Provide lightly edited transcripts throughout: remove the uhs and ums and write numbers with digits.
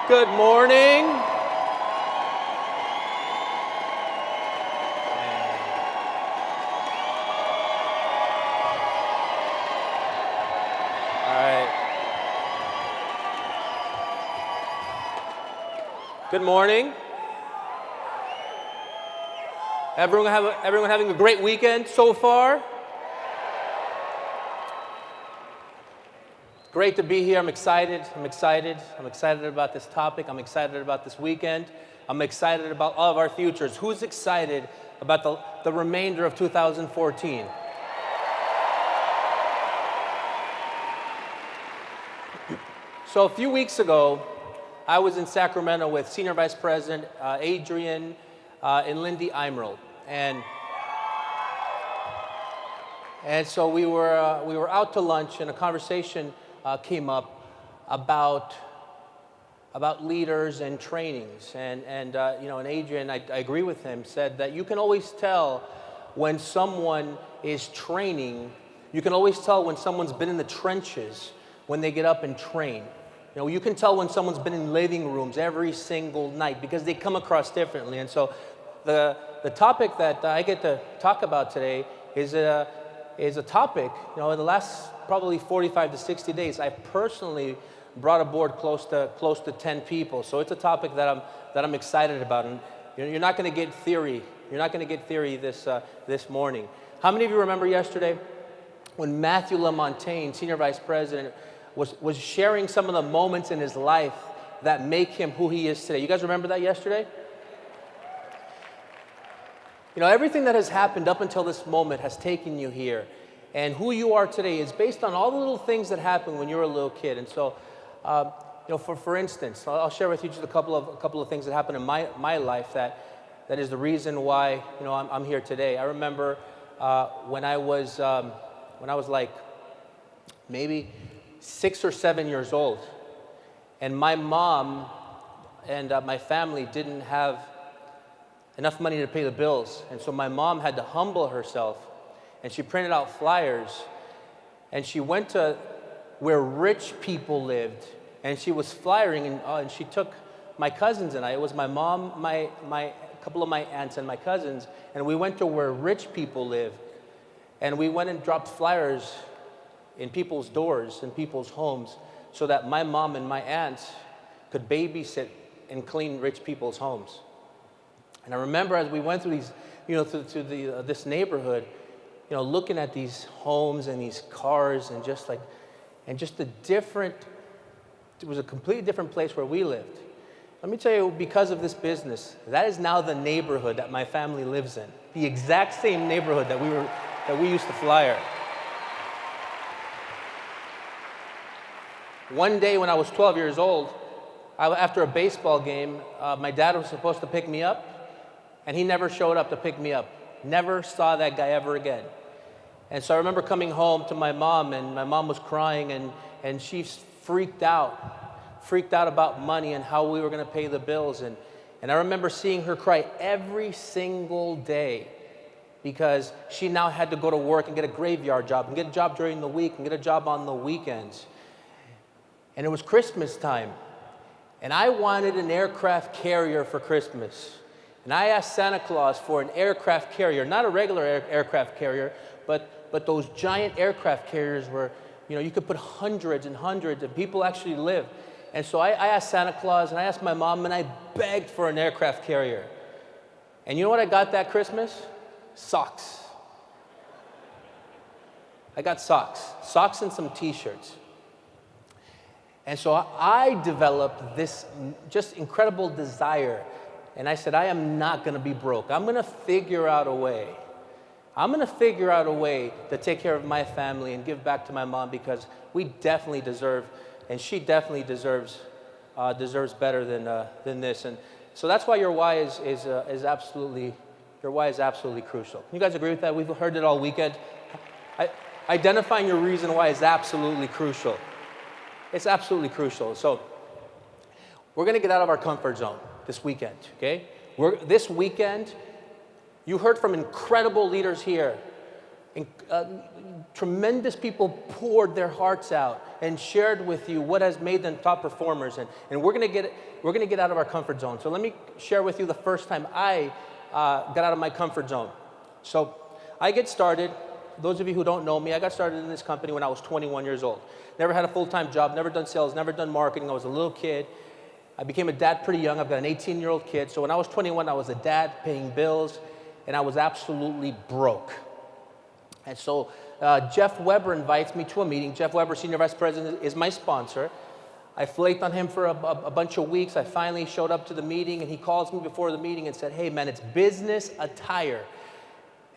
Good morning. All right. Good morning. Everyone having a great weekend so far? Great to be here. I'm excited. I'm excited about this topic. I'm excited about this weekend. I'm excited about all of our futures. Who's excited about the remainder of 2014? So a few weeks ago, I was in Sacramento with Senior Vice President Adrian and Lindy Emerald, and so we were out to lunch, and a conversation came up about leaders and trainings, and Adrian, I agree with him, said that you can always tell when someone is training. You can always tell when someone's been in the trenches when they get up and train. You can tell when someone's been in living rooms every single night because they come across differently. And so the topic that I get to talk about today is a topic, in the last probably 45 to 60 days, I've personally brought aboard close to 10 people. So it's a topic that I'm excited about. And you're not going to get theory. You're not going to get theory this morning. How many of you remember yesterday when Matthew LaMontagne, Senior Vice President, was sharing some of the moments in his life that make him who he is today? You guys remember that yesterday? Everything that has happened up until this moment has taken you here. And who you are today is based on all the little things that happened when you were a little kid. And so, for instance, I'll share with you just a couple of things that happened in my life that is the reason why I'm here today. I remember when I was like maybe 6 or 7 years old, and my mom and my family didn't have enough money to pay the bills, and so my mom had to humble herself, and she printed out flyers, and she went to where rich people lived, and she was flyering, and she took my cousins and I. It was my mom, my couple of my aunts, and my cousins, and we went to where rich people live, and we went and dropped flyers in people's doors, in people's homes, so that my mom and my aunts could babysit and clean rich people's homes. And I remember as we went through these, through this neighborhood, looking at these homes and these cars, and just the different. It was a completely different place where we lived. Let me tell you, because of this business, that is now the neighborhood that my family lives in. The exact same neighborhood that we used to flyer. One day when I was 12 years old, after a baseball game, my dad was supposed to pick me up, and he never showed up to pick me up. Never saw that guy ever again. And so I remember coming home to my mom, and my mom was crying, and she freaked out about money and how we were going to pay the bills. And I remember seeing her cry every single day because she now had to go to work and get a graveyard job and get a job during the week and get a job on the weekends. And it was Christmas time, and I wanted an aircraft carrier for Christmas. And I asked Santa Claus for an aircraft carrier, not a regular aircraft carrier, but those giant aircraft carriers where you could put hundreds and hundreds of people actually live. And so I asked Santa Claus, and I asked my mom, and I begged for an aircraft carrier. And you know what I got that Christmas? Socks. I got socks and some t-shirts. And so I developed this just incredible desire. And I said, I am not going to be broke. I'm going to figure out a way. I'm going to figure out a way to take care of my family and give back to my mom, because we definitely deserve, and she definitely deserves better than this. And so that's why your why is absolutely crucial. Can you guys agree with that? We've heard it all weekend. Identifying your reason why is absolutely crucial. It's absolutely crucial. So we're going to get out of our comfort zone this weekend, okay? This weekend, you heard from incredible leaders here, tremendous people poured their hearts out and shared with you what has made them top performers. And we're gonna get out of our comfort zone. So let me share with you the first time I got out of my comfort zone. So I get started. Those of you who don't know me, I got started in this company when I was 21 years old. Never had a full-time job, never done sales, never done marketing. I was a little kid. I became a dad pretty young. I've got an 18-year-old kid. So when I was 21, I was a dad paying bills, and I was absolutely broke. And so Jeff Weber invites me to a meeting. Jeff Weber, Senior Vice President, is my sponsor. I flaked on him for a bunch of weeks. I finally showed up to the meeting, and he calls me before the meeting and said, hey, man, it's business attire.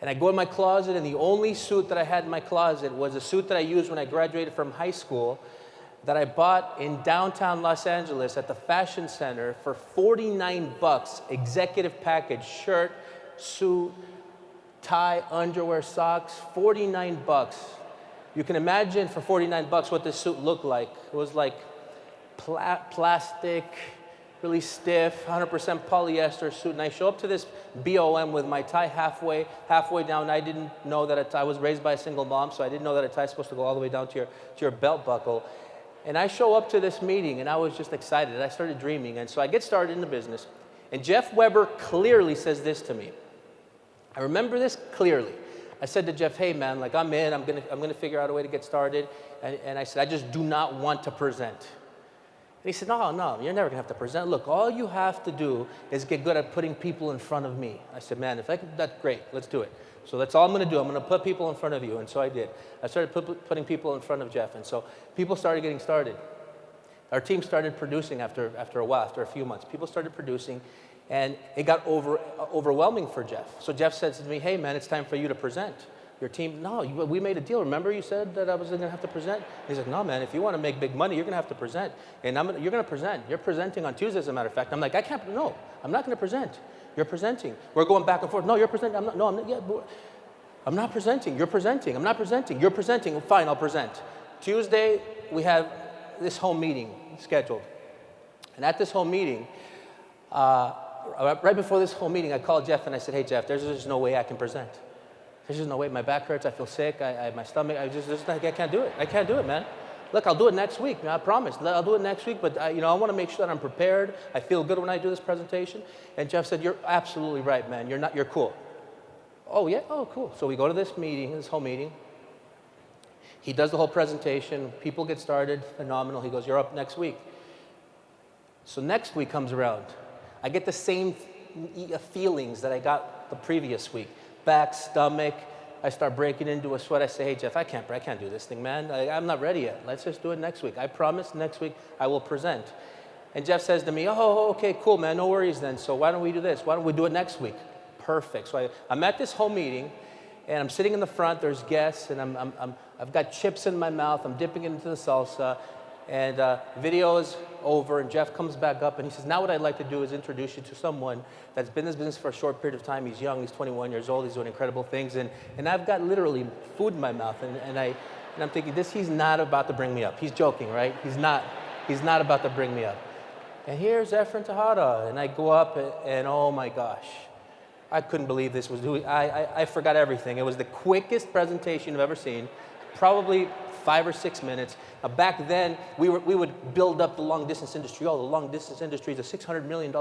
And I go in my closet, and the only suit that I had in my closet was a suit that I used when I graduated from high school that I bought in downtown Los Angeles at the Fashion Center for $49, executive package, shirt, suit, tie, underwear, socks, $49. You can imagine for $49 what this suit looked like. It was like plastic, really stiff, 100% polyester suit. And I show up to this BOM with my tie halfway down. I didn't know that I was raised by a single mom, so I didn't know that a tie is supposed to go all the way down to your belt buckle. And I show up to this meeting, and I was just excited. I started dreaming, and so I get started in the business. And Jeff Weber clearly says this to me. I remember this clearly. I said to Jeff, hey man, like I'm in, I'm gonna figure out a way to get started. And I said, I just do not want to present. And he said, no, you're never gonna have to present. Look, all you have to do is get good at putting people in front of me. I said, man, if I could, that's great, let's do it. So that's all I'm gonna do, I'm gonna put people in front of you. And so I did. I started putting people in front of Jeff. And so people started getting started. Our team started producing after a while, after a few months. People started producing. And it got overwhelming for Jeff. So Jeff says to me, hey man, it's time for you to present. Your team, no, we made a deal. Remember you said that I was gonna have to present? He's like, no man, if you wanna make big money, you're gonna have to present. And you're gonna present. You're presenting on Tuesday, as a matter of fact. I'm like, I'm not gonna present. You're presenting. We're going back and forth. No, you're presenting. I'm not presenting. You're presenting. I'm not presenting. You're presenting. Fine, I'll present. Tuesday, we have this home meeting scheduled. And at this home meeting, right before this whole meeting, I called Jeff and I said, hey Jeff, there's just no way I can present. There's just no way. My back hurts, I feel sick, my stomach, I can't do it. I can't do it, man. Look, I'll do it next week, man, I promise. I'll do it next week, but I want to make sure that I'm prepared. I feel good when I do this presentation. And Jeff said, you're absolutely right, man. You're cool. Oh yeah, oh cool. So we go to this meeting, this whole meeting. He does the whole presentation. People get started, phenomenal. He goes, you're up next week. So next week comes around. I get the same feelings that I got the previous week. Back, stomach. I start breaking into a sweat. I say, hey, Jeff, I can't do this thing, man. I'm not ready yet. Let's just do it next week. I promise next week I will present. And Jeff says to me, oh, okay, cool, man. No worries then. So why don't we do this? Why don't we do it next week? Perfect. So I'm at this whole meeting, and I'm sitting in the front. There's guests, and I've got chips in my mouth. I'm dipping it into the salsa. And video is over, and Jeff comes back up, and he says, now what I'd like to do is introduce you to someone that's been in this business for a short period of time. He's young, he's 21 years old, he's doing incredible things, and I've got literally food in my mouth, and I'm thinking, he's not about to bring me up. He's joking, right? He's not about to bring me up. And here's Efrain Tejada, and I go up, and oh my gosh, I couldn't believe this was doing. I forgot everything. It was the quickest presentation I've ever seen, probably 5 or 6 minutes. Back then, we would build up the long distance industry. Oh, the long distance industry is a $600 million,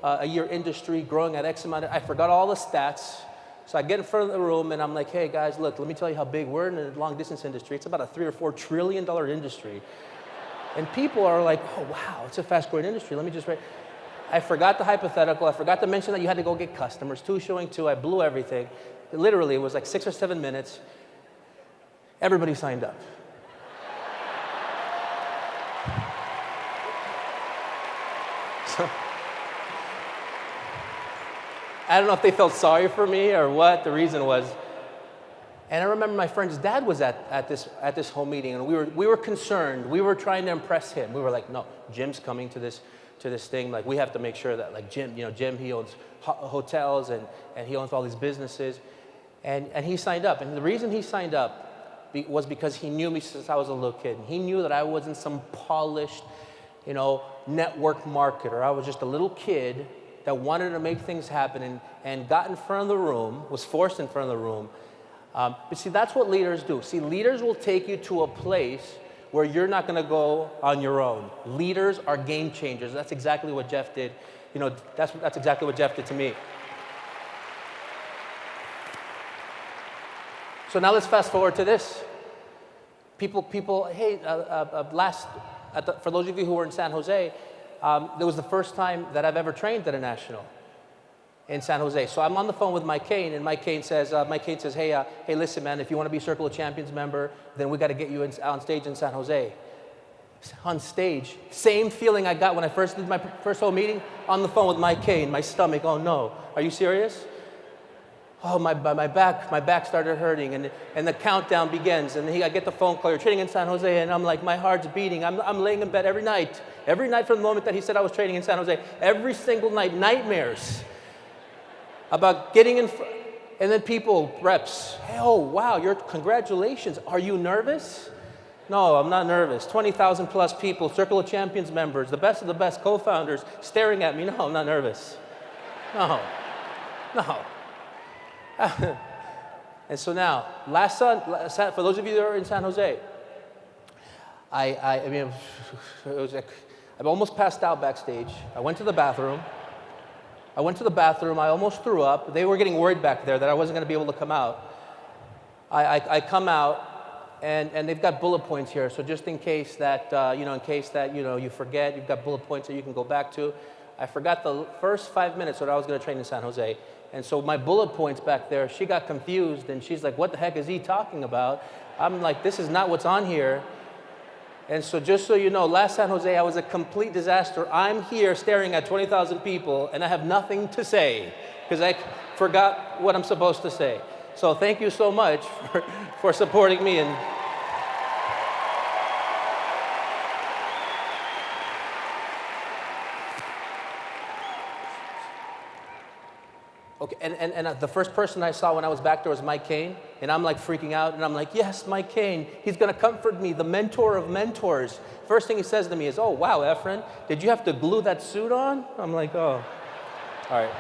a year industry growing at X amount. I forgot all the stats. So I get in front of the room and I'm like, hey guys, look, let me tell you how big we're in the long distance industry. It's about a $3 or $4 trillion industry. And people are like, oh wow, it's a fast growing industry. Let me just write. I forgot the hypothetical. I forgot to mention that you had to go get customers. 2 showing 2. I blew everything. Literally, it was like 6 or 7 minutes. Everybody signed up. So, I don't know if they felt sorry for me or what the reason was. And I remember my friend's dad was at this whole meeting, and we were concerned. We were trying to impress him. We were like, no, Jim's coming to this thing. Like, we have to make sure that, like, Jim, he owns hotels and he owns all these businesses, and he signed up. And the reason he signed up was because he knew me since I was a little kid. And he knew that I wasn't some polished, network marketer. I was just a little kid that wanted to make things happen and got in front of the room, was forced in front of the room But see, that's what leaders do. See, leaders will take you to a place where you're not going to go on your own. Leaders are game changers. That's exactly what Jeff did. You know, that's exactly what Jeff did to me. So now let's fast forward to this. People, hey, for those of you who were in San Jose, it was the first time that I've ever trained at a national in San Jose. So I'm on the phone with Mike Kane, and Mike Kane says, hey, listen, man, if you want to be Circle of Champions member, then we got to get you on stage in San Jose. On stage, same feeling I got when I first did my first whole meeting, on the phone with Mike Kane, my stomach, oh no, are you serious? Oh, my back started hurting, and the countdown begins, and I get the phone call, you're training in San Jose, and I'm like, my heart's beating. I'm laying in bed every night from the moment that he said I was training in San Jose, every single night, nightmares about getting in front, and then people, reps, hey, oh, wow, congratulations. Are you nervous? No, I'm not nervous. 20,000 plus people, Circle of Champions members, the best of the best co-founders staring at me. No, I'm not nervous. No. And so now, for those of you that are in San Jose, I mean, it was like, I almost passed out backstage. I went to the bathroom. I almost threw up. They were getting worried back there that I wasn't going to be able to come out. I come out, and they've got bullet points here. So just in case that, you forget, you've got bullet points that you can go back to. I forgot the first 5 minutes that I was going to train in San Jose. And so my bullet points back there, she got confused, and she's like, what the heck is he talking about? I'm like, this is not what's on here. And so just so you know, last San Jose, I was a complete disaster. I'm here staring at 20,000 people, and I have nothing to say because I forgot what I'm supposed to say. So thank you so much for supporting me. Okay, and the first person I saw when I was back there was Mike Kane, and I'm like freaking out, and I'm like, yes, Mike Kane, he's gonna comfort me, the mentor of mentors. First thing he says to me is, oh, wow, Efrain, did you have to glue that suit on? I'm like, oh, all right.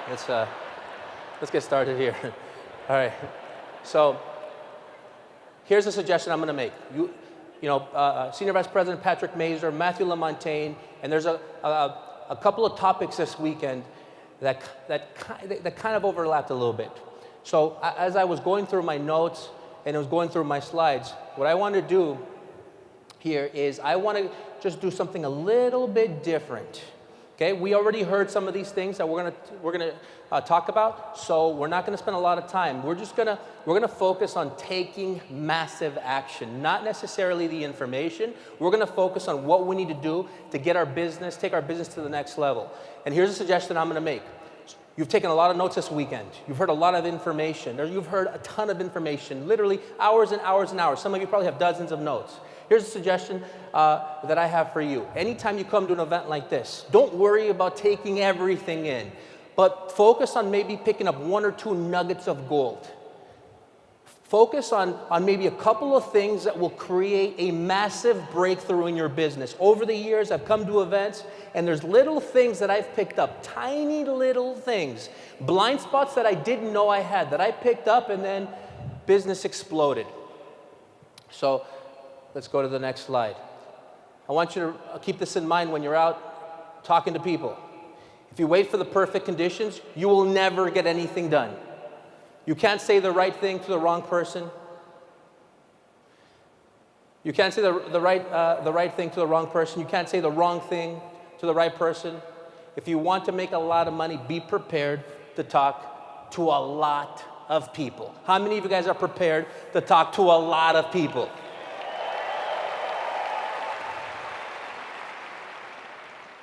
Let's get started here. All right, so here's a suggestion I'm gonna make. Senior Vice President Patrick Mazur, Matthew LaMontagne, and there's a couple of topics this weekend that kind of overlapped a little bit. So as I was going through my notes and I was going through my slides, what I want to do here is I want to just do something a little bit different. Okay, we already heard some of these things that we're gonna talk about, so we're not gonna spend a lot of time. We're gonna focus on taking massive action, not necessarily the information. We're gonna focus on what we need to do to get take our business to the next level. And here's a suggestion I'm gonna make. You've taken a lot of notes this weekend. You've heard a lot of information. You've heard a ton of information, literally hours and hours and hours. Some of you probably have dozens of notes. Here's a suggestion that I have for you. Anytime you come to an event like this, don't worry about taking everything in, but focus on maybe picking up 1 or 2 nuggets of gold. Focus on maybe a couple of things that will create a massive breakthrough in your business. Over the years, I've come to events, and there's little things that I've picked up, tiny little things, blind spots that I didn't know I had, that I picked up, and then business exploded. So let's go to the next slide. I want you to keep this in mind when you're out talking to people. If you wait for the perfect conditions, you will never get anything done. You can't say the right thing to the wrong person. You can't say the right thing to the wrong person. You can't say the wrong thing to the right person. If you want to make a lot of money, be prepared to talk to a lot of people. How many of you guys are prepared to talk to a lot of people?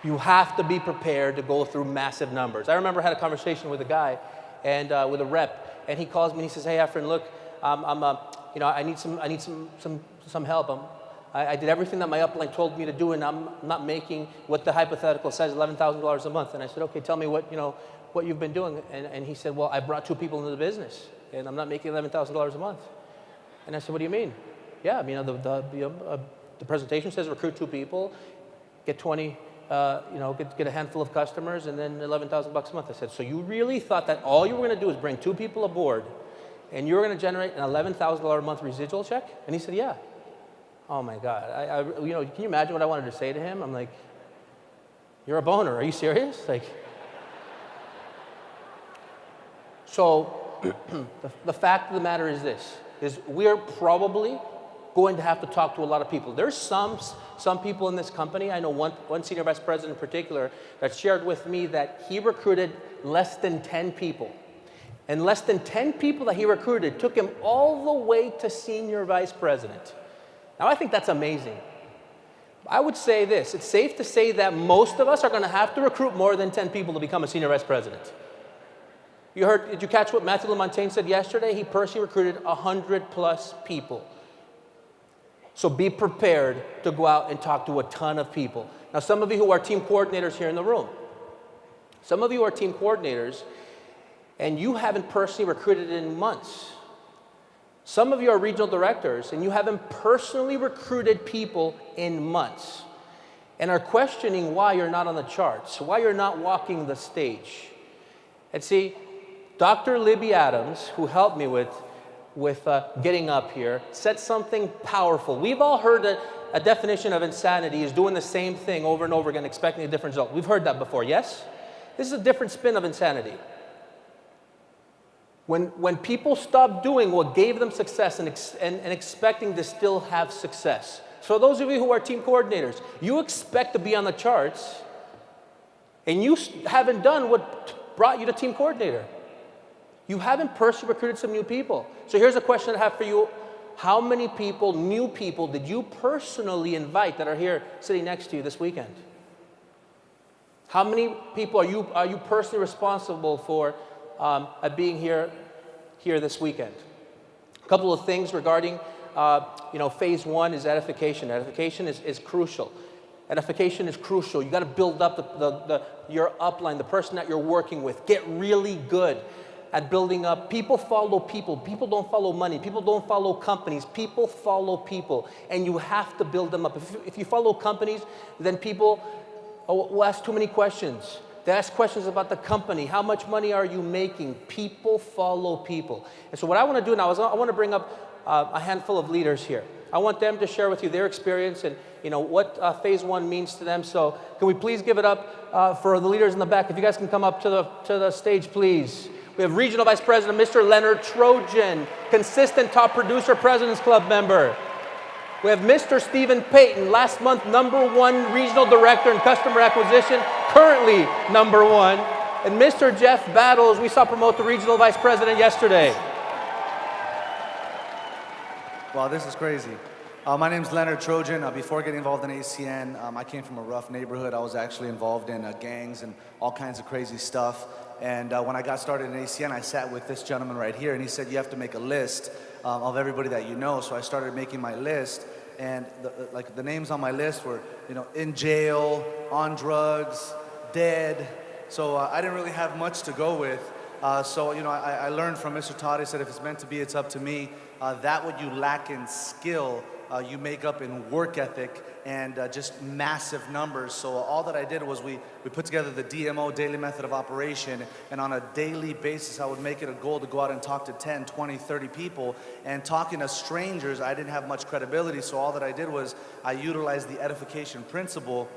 You have to be prepared to go through massive numbers. I remember I had a conversation with a guy, and with a rep, and he calls me and he says, "Hey, Efrain, look, I need some help. I did everything that my upline told me to do, and I'm not making what the hypothetical says, $11,000 a month." And I said, "Okay, tell me what you've been doing." And he said, "Well, I brought 2 people into the business, and I'm not making $11,000 a month." And I said, "What do you mean?" "Yeah, I mean, the presentation says recruit 2 people, get 20." Get a handful of customers, and then $11,000 a month. I said, so you really thought that all you were going to do is bring 2 people aboard and you're going to generate an $11,000 a month residual check? And he said, yeah. Oh my God. You know, can you imagine what I wanted to say to him? I'm like, you're a boner. Are you serious? Like, so the fact of the matter is this, is we're probably going to have to talk to a lot of people. There's some people in this company, I know one senior vice president in particular, that shared with me that he recruited less than 10 people. And less than 10 people that he recruited took him all the way to senior vice president. Now, I think that's amazing. I would say this, it's safe to say that most of us are going to have to recruit more than 10 people to become a senior vice president. Did you catch what Matthew LaMontagne said yesterday? He personally recruited 100+ people. So be prepared to go out and talk to a ton of people. Now, some of you who are team coordinators here in the room, some of you are team coordinators, and you haven't personally recruited in months. Some of you are regional directors, and you haven't personally recruited people in months, and are questioning why you're not on the charts, why you're not walking the stage. And see, Dr. Libby Adams, who helped me with getting up here, said something powerful. We've all heard a definition of insanity is doing the same thing over and over again, expecting a different result. We've heard that before, yes? This is a different spin of insanity. When people stop doing what gave them success and expecting to still have success. So those of you who are team coordinators, you expect to be on the charts, and you haven't done what brought you to team coordinator. You haven't personally recruited some new people. So here's a question I have for you. How many people, new people, did you personally invite that are here sitting next to you this weekend? How many people are you personally responsible for being here this weekend? A couple of things regarding, phase one is edification. Edification is crucial. Edification is crucial. You got to build up your upline, the person that you're working with. Get really good at building up. People follow people. People don't follow money. People don't follow companies. People follow people, and you have to build them up. If you follow companies, then people will ask too many questions. They ask questions about the company. How much money are you making? People follow people. And so what I want to do now is I want to bring up a handful of leaders here. I want them to share with you their experience and what phase one means to them. So can we please give it up for the leaders in the back? If you guys can come up to the stage, please. We have Regional Vice President, Mr. Leonard Trojan, consistent top producer, President's Club member. We have Mr. Stephen Payton, last month #1 Regional Director in Customer Acquisition, currently #1. And Mr. Jeff Battles, we saw promote to Regional Vice President yesterday. Wow, this is crazy. My name's Leonard Trojan. Before getting involved in ACN, I came from a rough neighborhood. I was actually involved in gangs and all kinds of crazy stuff. And when I got started in ACN, I sat with this gentleman right here, and he said, you have to make a list of everybody that you know. So I started making my list, and the names on my list were, in jail, on drugs, dead. So I didn't really have much to go with. I learned from Mr. Todd. He said, if it's meant to be, it's up to me. That what you lack in skill, you make up in work ethic and just massive numbers. So all that I did was we put together the DMO, daily method of operation, and on a daily basis I would make it a goal to go out and talk to 10, 20, 30 people. And talking to strangers, I didn't have much credibility, so all that I did was I utilized the edification principle,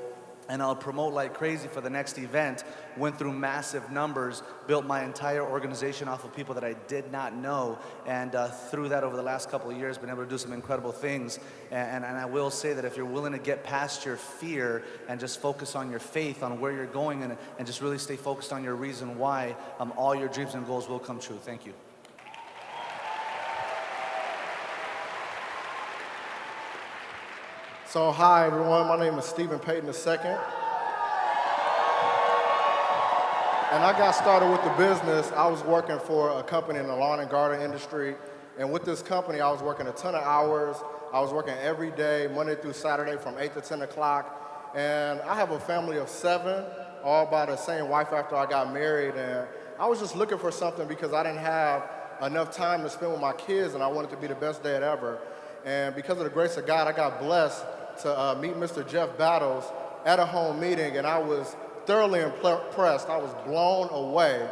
and I'll promote like crazy for the next event. Went through massive numbers, built my entire organization off of people that I did not know, and through that over the last couple of years, been able to do some incredible things. And I will say that if you're willing to get past your fear and just focus on your faith, on where you're going, and just really stay focused on your reason why, all your dreams and goals will come true. Thank you. So hi everyone, my name is Stephen Payton II. And I got started with the business. I was working for a company in the lawn and garden industry. And with this company, I was working a ton of hours. I was working every day, Monday through Saturday from 8 to 10 o'clock. And I have a family of 7, all by the same wife after I got married. And I was just looking for something because I didn't have enough time to spend with my kids, and I wanted to be the best dad ever. And because of the grace of God, I got blessed to meet Mr. Jeff Battles at a home meeting, and I was thoroughly impressed. I was blown away.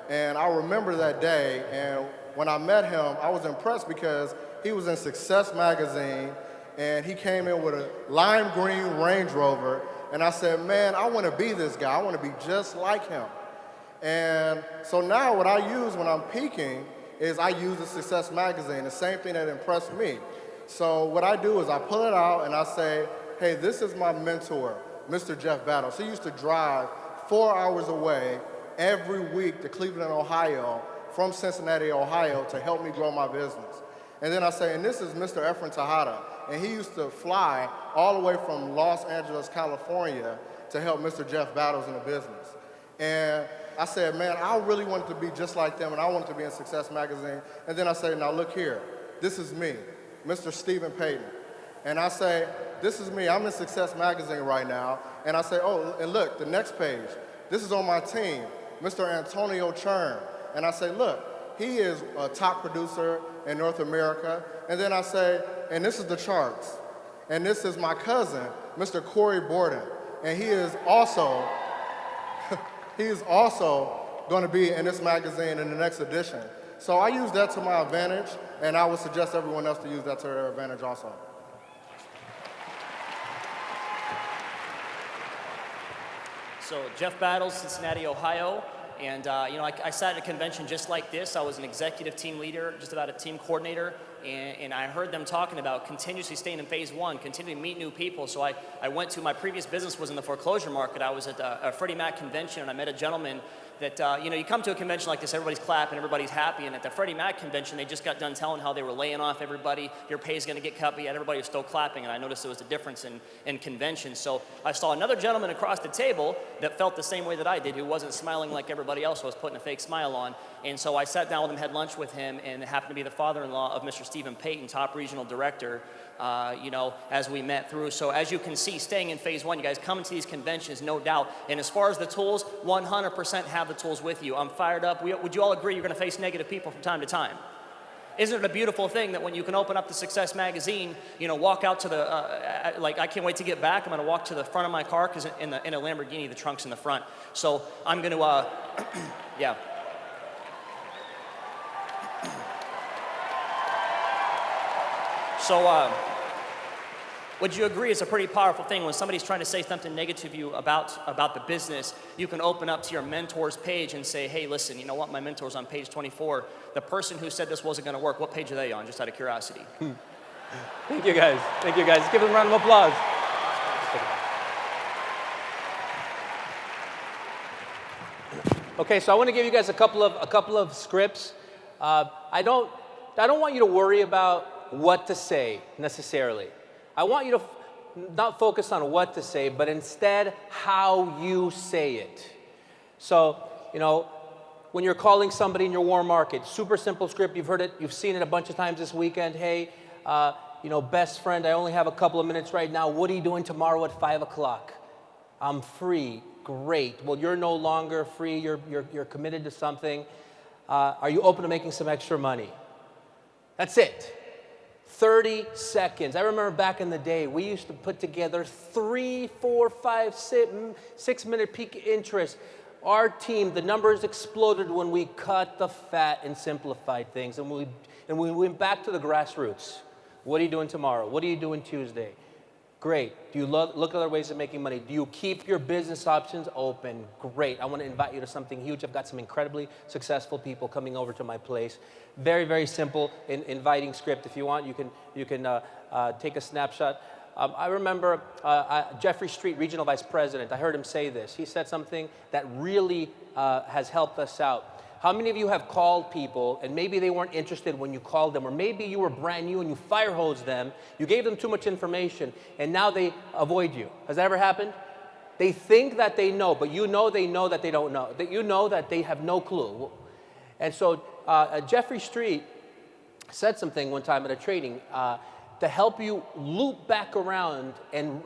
And I remember that day, and when I met him, I was impressed because he was in Success magazine, and he came in with a lime green Range Rover, and I said, man, I want to be this guy. I want to be just like him. And so now what I use when I'm peaking is I use the Success magazine, the same thing that impressed me. So what I do is I pull it out and I say, hey, this is my mentor, Mr. Jeff Battles. He used to drive 4 hours away every week to Cleveland, Ohio, from Cincinnati, Ohio, to help me grow my business. And then I say, and this is Mr. Efrain Tejada, and he used to fly all the way from Los Angeles, California, to help Mr. Jeff Battles in the business. And I said, man, I really wanted to be just like them, and I wanted to be in Success magazine. And then I say, now look here, this is me, Mr. Stephen Payton. And I say, this is me, I'm in Success magazine right now. And I say, oh, and look, the next page, this is on my team, Mr. Antonio Churn. And I say, look, he is a top producer in North America. And then I say, and this is the charts. And this is my cousin, Mr. Corey Borden. And he is also going to be in this magazine in the next edition. So I use that to my advantage, and I would suggest everyone else to use that to their advantage also. So Jeff Battles, Cincinnati, Ohio. And I sat at a convention just like this. I was an executive team leader, just about a team coordinator, and I heard them talking about continuously staying in phase one, continuing to meet new people. So I went to, my previous business was in the foreclosure market. I was at a Freddie Mac convention, and I met a gentleman that, you come to a convention like this, everybody's clapping, everybody's happy, and at the Freddie Mac convention, they just got done telling how they were laying off everybody, your pay's gonna get cut, but yet everybody was still clapping, and I noticed there was a difference in conventions. So I saw another gentleman across the table that felt the same way that I did, who wasn't smiling like everybody else was putting a fake smile on, and so I sat down with him, had lunch with him, and it happened to be the father-in-law of Mr. Stephen Payton, top regional director, as we met through. So as you can see, staying in phase one, you guys come into these conventions, no doubt. And as far as the tools, 100% have the tools with you. I'm fired up. Would you all agree you're going to face negative people from time to time? Isn't it a beautiful thing that when you can open up the Success magazine, walk out to the, I can't wait to get back. I'm going to walk to the front of my car because in a Lamborghini, the trunk's in the front. So I'm going to, yeah. So, would you agree it's a pretty powerful thing when somebody's trying to say something negative to you about the business, you can open up to your mentor's page and say, hey, listen, you know what, my mentor's on page 24. The person who said this wasn't going to work, what page are they on, just out of curiosity? Thank you, guys. Thank you, guys. Give them a round of applause. Okay, so I want to give you guys a couple of scripts. I don't want you to worry about what to say necessarily. I want you to not focus on what to say, but instead how you say it. So, when you're calling somebody in your warm market, super simple script, you've heard it, you've seen it a bunch of times this weekend. Hey, best friend, I only have a couple of minutes right now. What are you doing tomorrow at 5 o'clock? I'm free. Great. Well, you're no longer free. You're committed to something. Are you open to making some extra money? That's it. 30 seconds. I remember back in the day, we used to put together 3, 4, 5, 6 minute peak interest. Our team, the numbers exploded when we cut the fat and simplified things. And we went back to the grassroots. What are you doing tomorrow? What are you doing Tuesday? Great. Do you look at other ways of making money? Do you keep your business options open? Great. I want to invite you to something huge. I've got some incredibly successful people coming over to my place. Very, very simple inviting script. If you want, you can take a snapshot. I remember Jeffrey Street, Regional Vice President. I heard him say this. He said something that really has helped us out. How many of you have called people and maybe they weren't interested when you called them, or maybe you were brand new and you fire hosed them, you gave them too much information, and now they avoid you? Has that ever happened? They think that they know, but they know that they don't know. That you know that they have no clue. And so Jeffrey Street said something one time at a training to help you loop back around and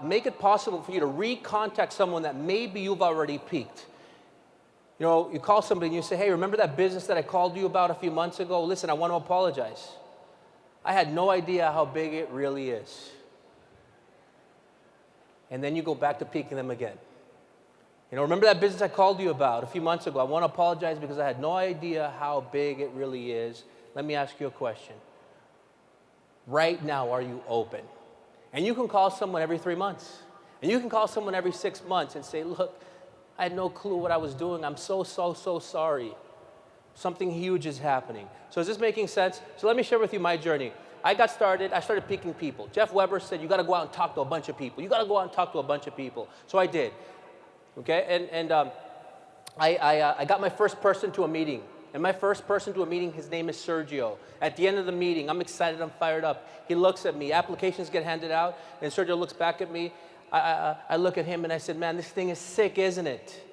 make it possible for you to recontact someone that maybe you've already peaked. You call somebody and you say, hey, remember that business that I called you about a few months ago? Listen, I want to apologize. I had no idea how big it really is. And then you go back to peaking them again. You know, remember that business I called you about a few months ago? I want to apologize because I had no idea how big it really is. Let me ask you a question. Right now, are you open? And you can call someone every 3 months. And you can call someone every 6 months and say, look, I had no clue what I was doing. I'm so sorry. Something huge is happening. So is this making sense? So let me share with you my journey. I started picking people. Jeff Weber said, you got to go out and talk to a bunch of people. You got to go out and talk to a bunch of people. So I did. Okay, I got my first person to a meeting. And my first person to a meeting, his name is Sergio. At the end of the meeting, I'm excited, I'm fired up. He looks at me, applications get handed out, and Sergio looks back at me. I look at him and I said, man, this thing is sick, isn't it?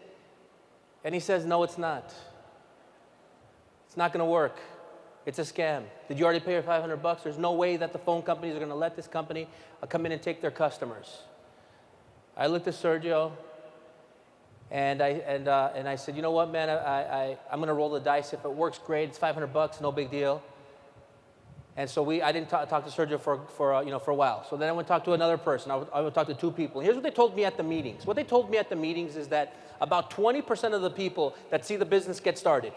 And he says, no, it's not. It's not gonna work. It's a scam. Did you already pay your $500? There's no way that the phone companies are gonna let this company come in and take their customers. I looked at Sergio, and I said, you know what, man, I'm going to roll the dice. If it works, great. It's $500, no big deal. And so I didn't talk to Sergio for a while. So then I went and talked to another person. I would talk to 2 people. And here's what they told me at the meetings. What they told me at the meetings is that about 20% of the people that see the business get started,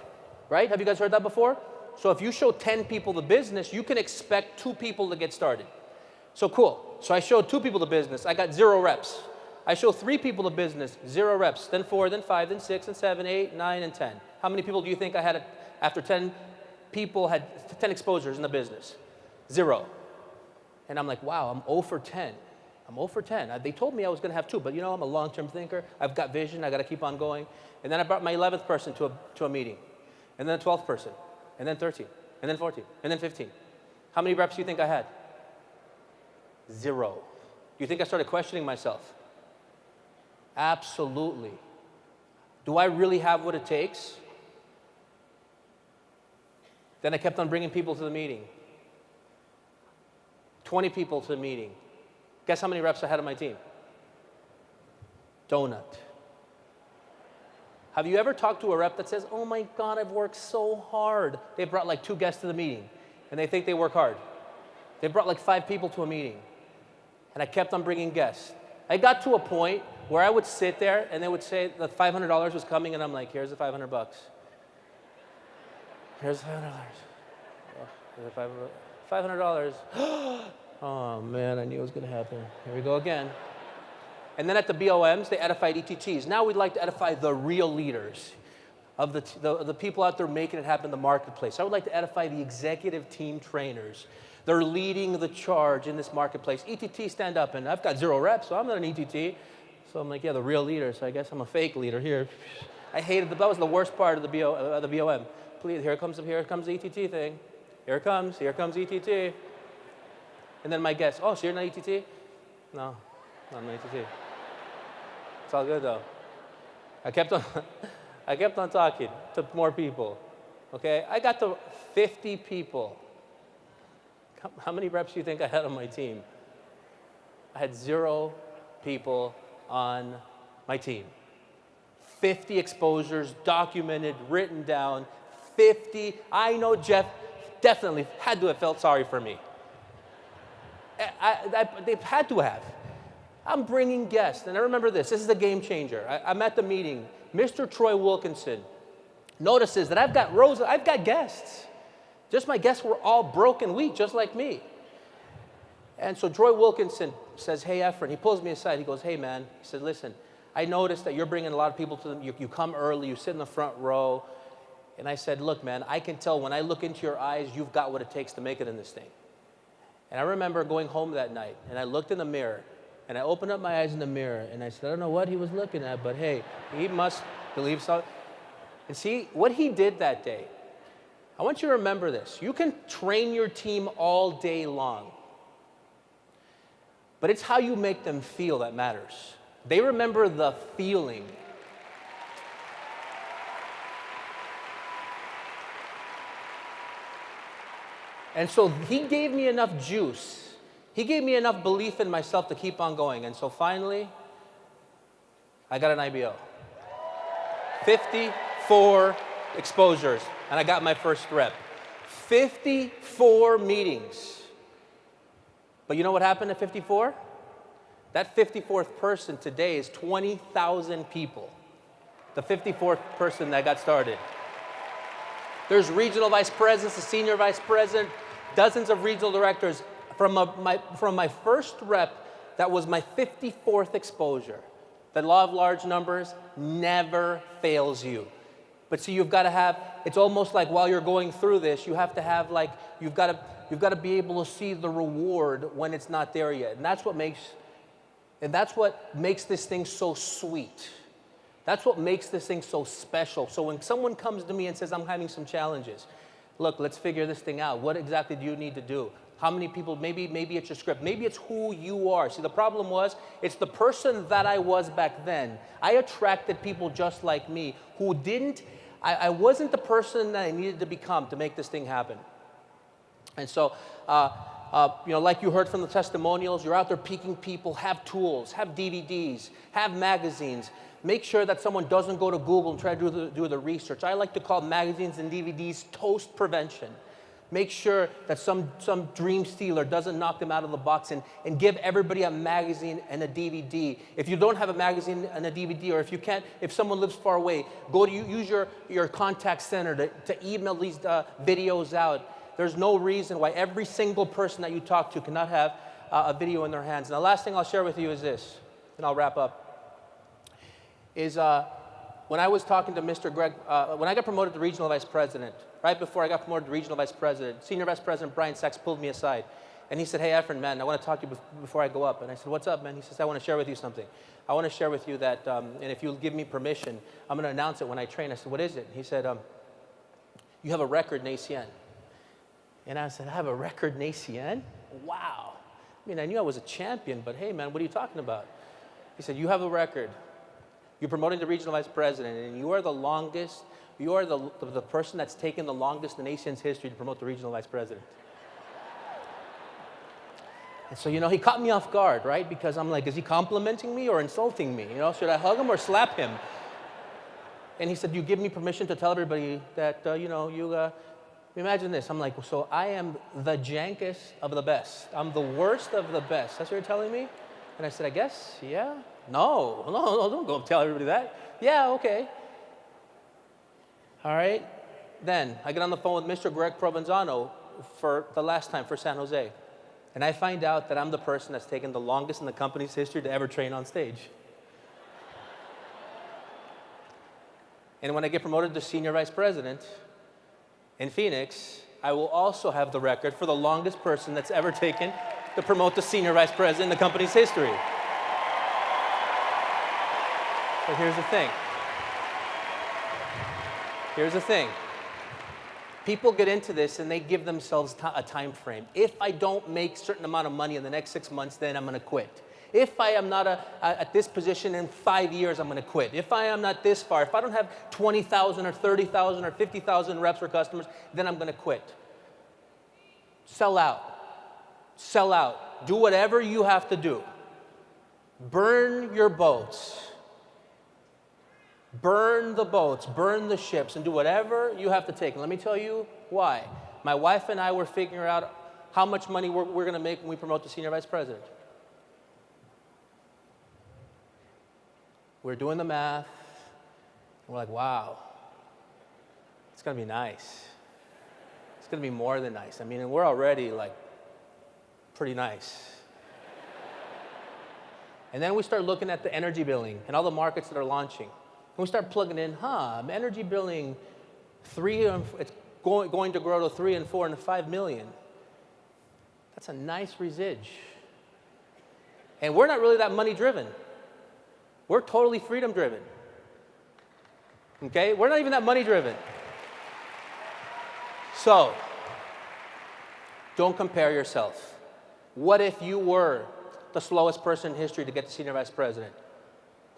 right? Have you guys heard that before? So if you show 10 people the business, you can expect 2 people to get started. So cool. So I showed 2 people the business. I got 0 reps. I show 3 people the business, 0 reps, then 4, then 5, then 6, and 7, 8, 9, and 10. How many people do you think I had after 10 people had 10 exposures in the business? 0. And I'm like, wow, I'm 0 for 10. I'm 0 for 10. They told me I was going to have 2, but you know, I'm a long-term thinker. I've got vision. I got to keep on going. And then I brought my 11th person to a meeting, and then a 12th person, and then 13, and then 14, and then 15. How many reps do you think I had? 0. Do you think I started questioning myself? Absolutely. Do I really have what it takes? Then I kept on bringing people to the meeting. 20 people to the meeting. Guess how many reps I had on my team? Donut. Have you ever talked to a rep that says, oh my God, I've worked so hard? They brought like 2 guests to the meeting, and they think they work hard. They brought like 5 people to a meeting, and I kept on bringing guests. I got to a point where I would sit there and they would say that $500 was coming, and I'm like, here's the $500. Here's $500. Oh, here's $500. Oh man, I knew it was gonna happen. Here we go again. And then at the BOMs, they edified ETTs. Now we'd like to edify the real leaders of the people out there making it happen in the marketplace. I would like to edify the executive team trainers. They're leading the charge in this marketplace. ETT, stand up. And I've got 0 reps, so I'm not an ETT. So I'm like, yeah, the real leader, so I guess I'm a fake leader here. I hated that was the worst part of the BOM. Please, here comes the ETT thing. Here it comes ETT. And then my guest, oh, so you're not ETT? No, not an ETT. It's all good though. I kept on talking to more people. Okay, I got to 50 people. How many reps do you think I had on my team? I had 0 people on my team. 50 exposures, documented, written down, 50. I know Jeff definitely had to have felt sorry for me. They've had to have. I'm bringing guests, and I remember this is a game changer. I'm at the meeting. Mr. Troy Wilkinson notices that I've got guests. Just my guests were all broken weak, just like me. And so Troy Wilkinson says, hey, Efrain, he pulls me aside. He goes, hey, man. He said, listen, I noticed that you're bringing a lot of people to them. You come early. You sit in the front row. And I said, look, man, I can tell when I look into your eyes, you've got what it takes to make it in this thing. And I remember going home that night, and I looked in the mirror, and I opened up my eyes in the mirror, and I said, I don't know what he was looking at, but hey, he must believe so. And see, what he did that day, I want you to remember this. You can train your team all day long, but it's how you make them feel that matters. They remember the feeling. And so he gave me enough juice. He gave me enough belief in myself to keep on going. And so finally, I got an IBO. 54 exposures, and I got my first rep. 54 meetings. But you know what happened at 54? That 54th person today is 20,000 people. the 54th person that got started. There's regional vice presidents, a senior vice president, dozens of regional directors. From my first rep, that was my 54th exposure. The law of large numbers never fails you. But see, you've got to have, it's almost like while you're going through this, you have to have like, you've got to be able to see the reward when it's not there yet. And that's what makes this thing so sweet. That's what makes this thing so special. So when someone comes to me and says, I'm having some challenges, look, let's figure this thing out. What exactly do you need to do? How many people, maybe it's your script, maybe it's who you are. See, the problem was, it's the person that I was back then. I attracted people just like me who didn't, I wasn't the person that I needed to become to make this thing happen. And so, like you heard from the testimonials, you're out there piquing people, have tools, have DVDs, have magazines. Make sure that someone doesn't go to Google and try to do the research. I like to call magazines and DVDs toast prevention. Make sure that some dream stealer doesn't knock them out of the box and give everybody a magazine and a DVD. If you don't have a magazine and a DVD, or if you can't, if someone lives far away, use your contact center to email these videos out. There's no reason why every single person that you talk to cannot have a video in their hands. And the last thing I'll share with you is this, and I'll wrap up, is when I was talking to Mr. Greg, when I got promoted to regional vice president, right before I got promoted to regional vice president, senior vice president Brian Sachs pulled me aside. And he said, hey, Efrain, man, I want to talk to you before I go up. And I said, what's up, man? He says, I want to share with you something. I want to share with you that, and if you'll give me permission, I'm going to announce it when I train. I said, what is it? He said, you have a record in ACN. And I said, I have a record in ACN? Wow. I mean, I knew I was a champion, but hey, man, what are you talking about? He said, you have a record. You're promoting to regional vice president, and you are the longest, you are the person that's taken the longest in ACN's history to promote the regional vice president. And so, he caught me off guard, right? Because I'm like, is he complimenting me or insulting me? Should I hug him or slap him? And he said, you give me permission to tell everybody that, imagine this. I'm like, so I am the jankest of the best. I'm the worst of the best. That's what you're telling me? And I said, I guess, yeah. No, don't go tell everybody that. Yeah, okay. All right. Then I get on the phone with Mr. Greg Provenzano for the last time for San Jose. And I find out that I'm the person that's taken the longest in the company's history to ever train on stage. And when I get promoted to senior vice president in Phoenix, I will also have the record for the longest person that's ever taken to promote the senior vice president in the company's history. But here's the thing. Here's the thing. People get into this and they give themselves a time frame. If I don't make a certain amount of money in the next 6 months, then I'm going to quit. If I am not at this position in 5 years, I'm going to quit. If I am not this far, if I don't have 20,000 or 30,000 or 50,000 reps or customers, then I'm going to quit. Sell out. Sell out. Do whatever you have to do. Burn your boats. Burn the boats, burn the ships, and do whatever you have to take. And let me tell you why. My wife and I were figuring out how much money we're going to make when we promote to senior vice president. We're doing the math, and we're like, wow, it's going to be nice. It's going to be more than nice. I mean, and we're already, like, pretty nice. And then we start looking at the energy billing and all the markets that are launching. And we start plugging in, energy billing, it's going to grow to 3 and 4 and 5 million. That's a nice residge. And we're not really that money driven. We're totally freedom driven. Okay? We're not even that money driven. So, don't compare yourself. What if you were the slowest person in history to get to senior vice president?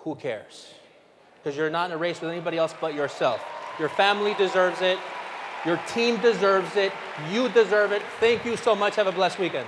Who cares? Because you're not in a race with anybody else but yourself. Your family deserves it. Your team deserves it. You deserve it. Thank you so much. Have a blessed weekend.